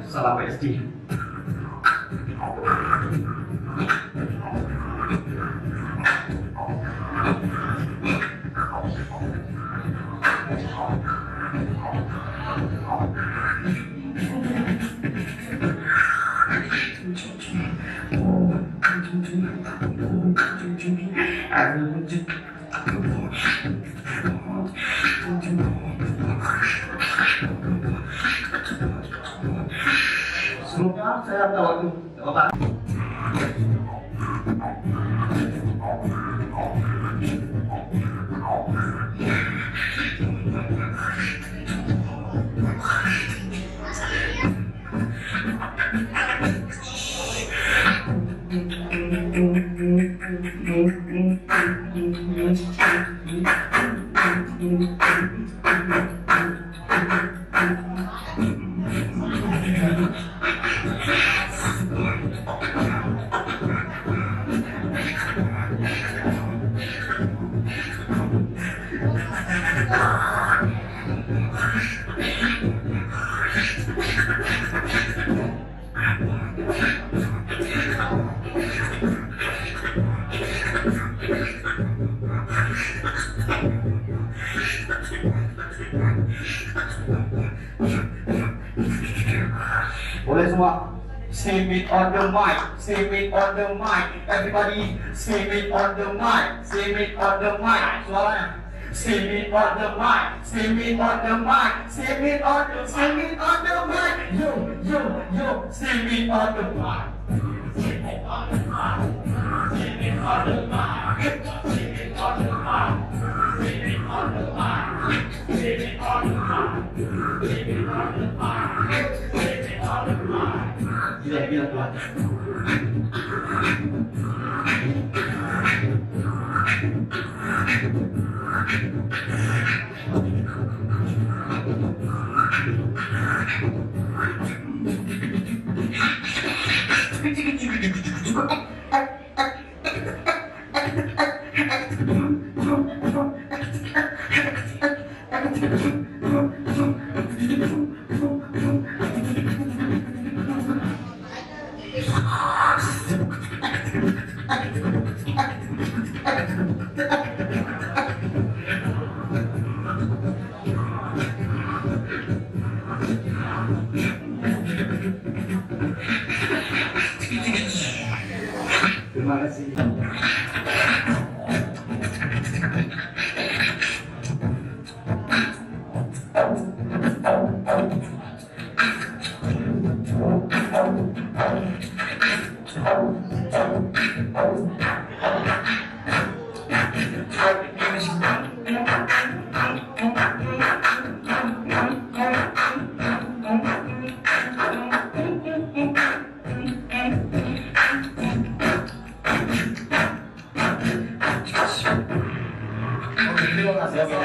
Salah PSD. Sebelumnya saya minta waktu Bapak. Boleh semua? Say it on the mic, say it on the mic. Everybody, say it on the mic, say it on the mic. Suaranya. Say it on the mic, say it on the mic, say it on the mic. Yo, yo, yo, say it on the mic. Say it on the mic, say it on the mic, say it on the mic, say it on the mic, say it on the mic, say it on the mic, say it on the mic. Gila Tuhan. Terima kasih. Terima kasih. Oke.